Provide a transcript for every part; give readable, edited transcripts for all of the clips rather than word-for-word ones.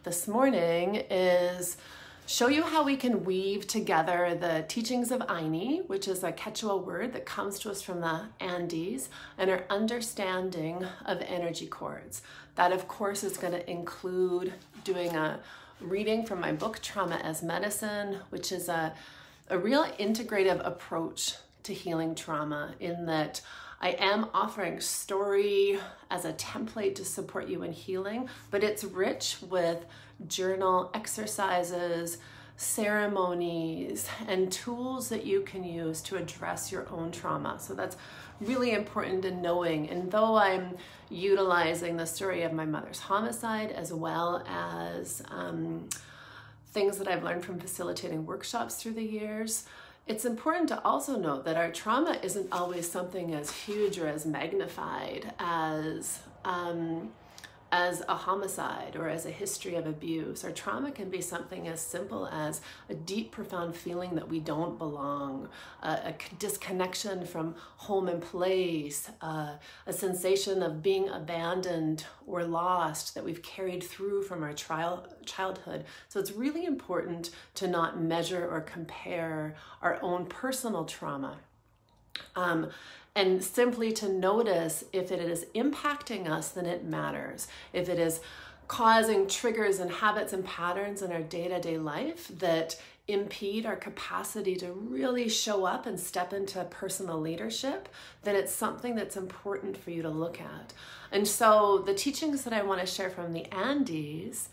This morning is show you how we can weave together the teachings of Ayni, which is a Quechua word that comes to us from the Andes, and our understanding of energy cords. That, of course, is going to include doing a reading from my book, Trauma as Medicine, which is a real integrative approach to healing trauma, in that I am offering story as a template to support you in healing, but it's rich with journal exercises, ceremonies, and tools that you can use to address your own trauma. So that's really important in knowing. And though I'm utilizing the story of my mother's homicide, as well as things that I've learned from facilitating workshops through the years, it's important to also note that our trauma isn't always something as huge or as magnified as a homicide or as a history of abuse. Our trauma can be something as simple as a deep, profound feeling that we don't belong, a disconnection from home and place, a sensation of being abandoned or lost that we've carried through from our childhood. So it's really important to not measure or compare our own personal trauma. And simply to notice if it is impacting us, then it matters. If it is causing triggers and habits and patterns in our day-to-day life that impede our capacity to really show up and step into personal leadership, then it's something that's important for you to look at. And so the teachings that I want to share from the Andes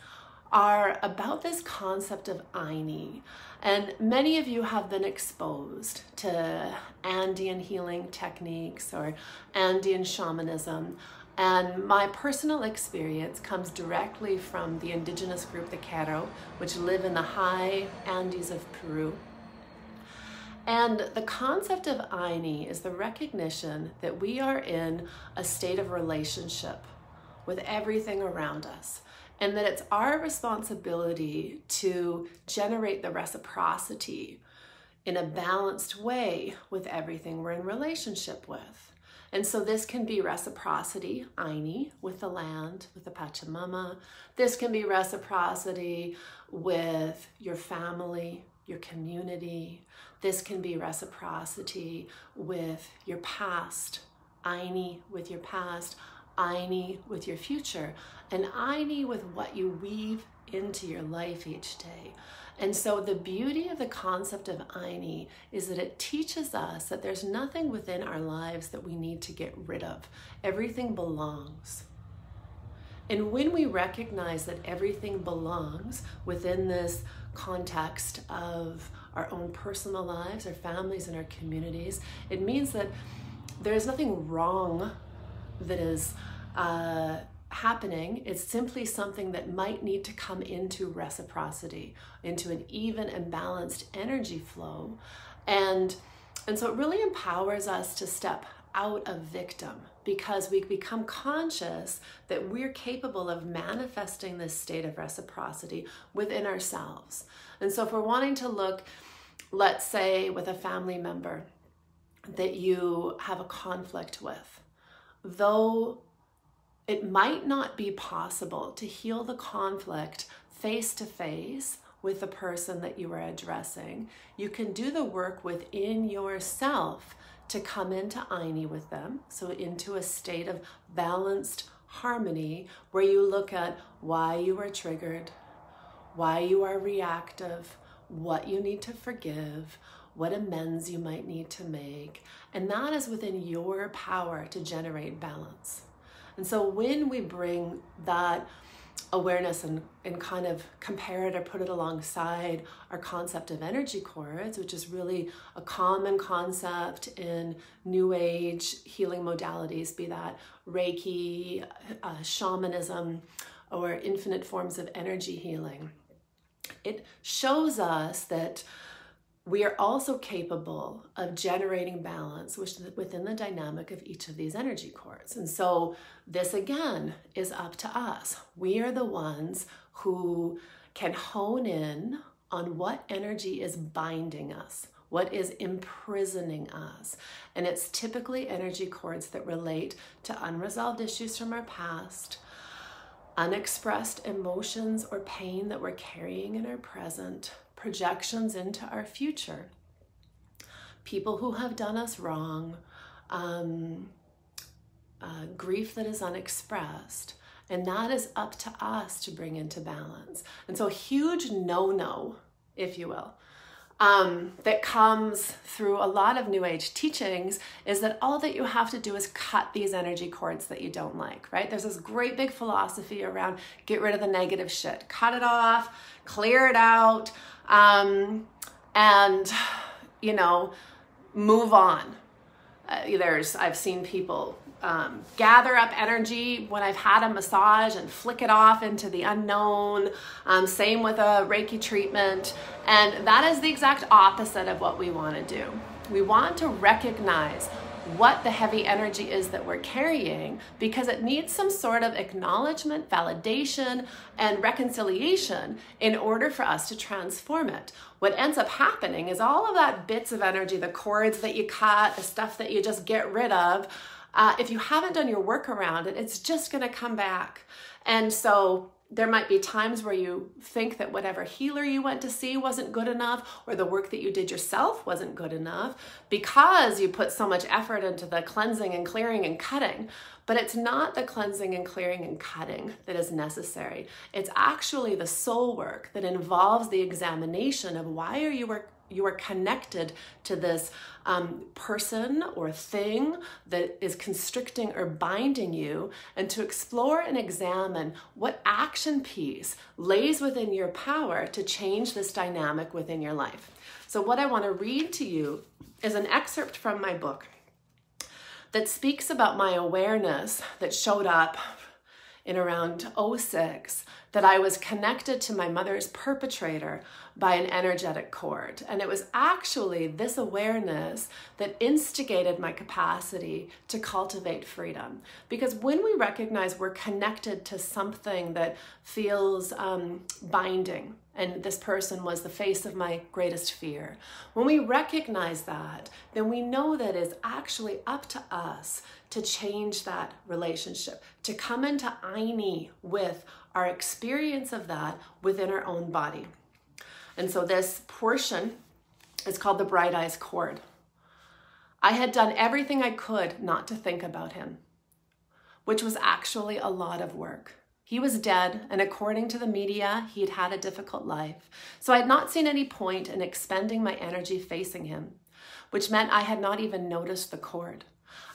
are about this concept of Ayni. And many of you have been exposed to Andean healing techniques or Andean shamanism. And my personal experience comes directly from the indigenous group, the Quero, which live in the high Andes of Peru. And the concept of Ayni is the recognition that we are in a state of relationship with everything around us, and that it's our responsibility to generate the reciprocity in a balanced way with everything we're in relationship with. And so this can be reciprocity, Ayni, with the land, with the Pachamama. This can be reciprocity with your family, your community. This can be reciprocity with your past, Ayni with your past, Ayni with your future, and Ayni with what you weave into your life each day. And so the beauty of the concept of Ayni is that it teaches us that there's nothing within our lives that we need to get rid of. Everything belongs. And when we recognize that everything belongs within this context of our own personal lives, our families, and our communities, it means that there's nothing wrong that is happening. It's simply something that might need to come into reciprocity, into an even and balanced energy flow. And so it really empowers us to step out of victim, because we become conscious that we're capable of manifesting this state of reciprocity within ourselves. And so if we're wanting to look, let's say, with a family member that you have a conflict with, though it might not be possible to heal the conflict face to face with the person that you are addressing, you can do the work within yourself to come into Ayni with them, so into a state of balanced harmony where you look at why you are triggered, why you are reactive, what you need to forgive, what amends you might need to make, and that is within your power to generate balance. And so when we bring that awareness and kind of compare it or put it alongside our concept of energy cords, which is really a common concept in New Age healing modalities, be that Reiki, shamanism, or infinite forms of energy healing, it shows us that we are also capable of generating balance within the dynamic of each of these energy cords. And so this, again, is up to us. We are the ones who can hone in on what energy is binding us, what is imprisoning us. And it's typically energy cords that relate to unresolved issues from our past, unexpressed emotions or pain that we're carrying in our present, projections into our future, people who have done us wrong, grief that is unexpressed, and that is up to us to bring into balance. And so a huge no-no, if you will, that comes through a lot of New Age teachings is that all that you have to do is cut these energy cords that you don't like, right? There's this great big philosophy around get rid of the negative shit, cut it off, clear it out, and, you know, move on. I've seen people gather up energy when I've had a massage and flick it off into the unknown. Same with a Reiki treatment. And that is the exact opposite of what we want to do. We want to recognize what the heavy energy is that we're carrying because it needs some sort of acknowledgement, validation, and reconciliation in order for us to transform it. What ends up happening is all of that bits of energy, the cords that you cut, the stuff that you just get rid of, if you haven't done your work around it, it's just going to come back. And so there might be times where you think that whatever healer you went to see wasn't good enough, or the work that you did yourself wasn't good enough because you put so much effort into the cleansing and clearing and cutting. But it's not the cleansing and clearing and cutting that is necessary. It's actually the soul work that involves the examination of why you are connected to this person or thing that is constricting or binding you, and to explore and examine what action piece lays within your power to change this dynamic within your life. So what I want to read to you is an excerpt from my book that speaks about my awareness that showed up in around 06, that I was connected to my mother's perpetrator by an energetic cord. And it was actually this awareness that instigated my capacity to cultivate freedom. Because when we recognize we're connected to something that feels binding, and this person was the face of my greatest fear, when we recognize that, then we know that it's actually up to us to change that relationship, to come into Ayni with our experience of that within our own body. And so this portion is called the Bright Eyes Cord. I had done everything I could not to think about him, which was actually a lot of work. He was dead, and according to the media, he'd had a difficult life. So I had not seen any point in expending my energy facing him, which meant I had not even noticed the cord.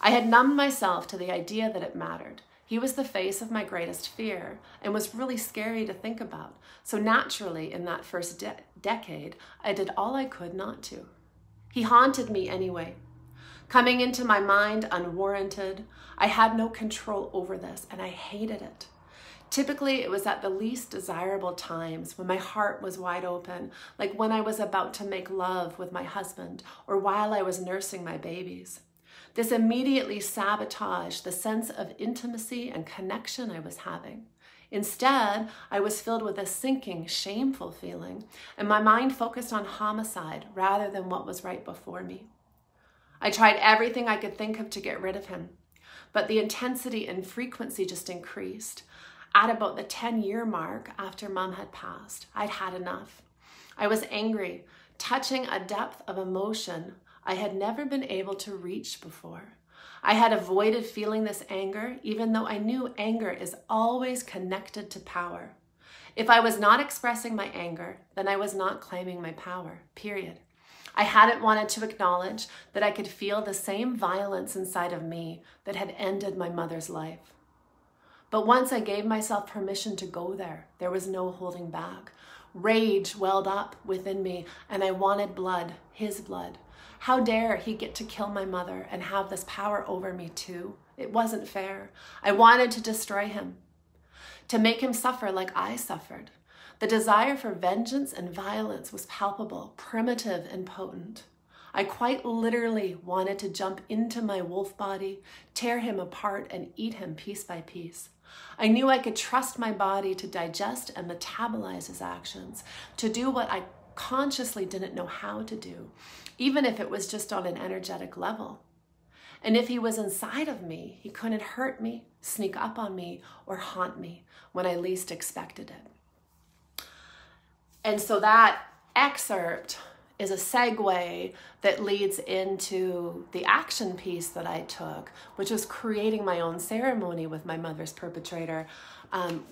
I had numbed myself to the idea that it mattered. He was the face of my greatest fear and was really scary to think about. So naturally, in that first decade, I did all I could not to. He haunted me anyway. Coming into my mind unwarranted, I had no control over this, and I hated it. Typically, it was at the least desirable times when my heart was wide open, like when I was about to make love with my husband or while I was nursing my babies. This immediately sabotaged the sense of intimacy and connection I was having. Instead, I was filled with a sinking, shameful feeling, and my mind focused on homicide rather than what was right before me. I tried everything I could think of to get rid of him, but the intensity and frequency just increased. At about the 10-year mark after Mom had passed, I'd had enough. I was angry, touching a depth of emotion I had never been able to reach before. I had avoided feeling this anger, even though I knew anger is always connected to power. If I was not expressing my anger, then I was not claiming my power, period. I hadn't wanted to acknowledge that I could feel the same violence inside of me that had ended my mother's life. But once I gave myself permission to go there, there was no holding back. Rage welled up within me, and I wanted blood, his blood. How dare he get to kill my mother and have this power over me too? It wasn't fair. I wanted to destroy him, to make him suffer like I suffered. The desire for vengeance and violence was palpable, primitive, and potent. I quite literally wanted to jump into my wolf body, tear him apart, and eat him piece by piece. I knew I could trust my body to digest and metabolize his actions, to do what I consciously didn't know how to do, even if it was just on an energetic level. And if he was inside of me, he couldn't hurt me, sneak up on me, or haunt me when I least expected it. And so that excerpt is a segue that leads into the action piece that I took, which was creating my own ceremony with my mother's perpetrator,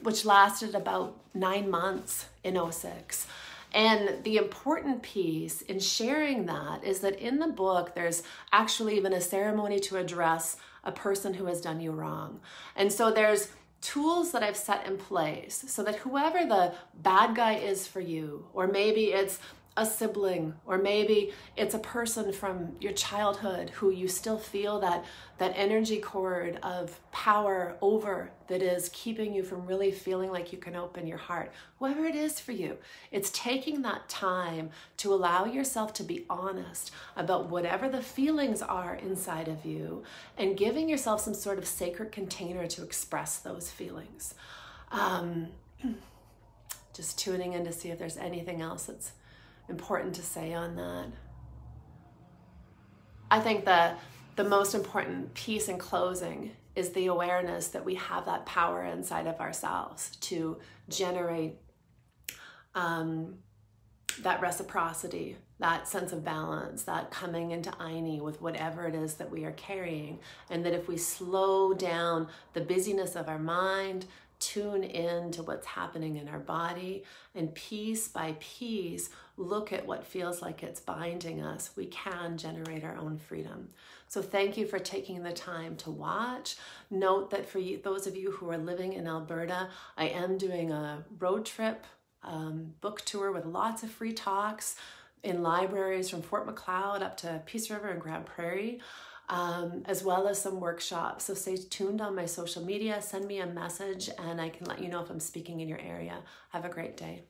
which lasted about 9 months in '06. And the important piece in sharing that is that in the book, there's actually even a ceremony to address a person who has done you wrong. And so there's tools that I've set in place so that whoever the bad guy is for you, or maybe it's a sibling, or maybe it's a person from your childhood who you still feel that energy cord of power over that is keeping you from really feeling like you can open your heart. Whoever it is for you, it's taking that time to allow yourself to be honest about whatever the feelings are inside of you and giving yourself some sort of sacred container to express those feelings. Just tuning in to see if there's anything else that's important to say on that. I think the most important piece in closing is the awareness that we have that power inside of ourselves to generate that reciprocity, that sense of balance, that coming into Ayni with whatever it is that we are carrying. And that if we slow down the busyness of our mind, tune in to what's happening in our body, and piece by piece, look at what feels like it's binding us, we can generate our own freedom. So thank you for taking the time to watch. Note that for you, those of you who are living in Alberta, I am doing a road trip book tour with lots of free talks in libraries from Fort Macleod up to Peace River and Grand Prairie. As well as some workshops. So stay tuned on my social media, send me a message, and I can let you know if I'm speaking in your area. Have a great day.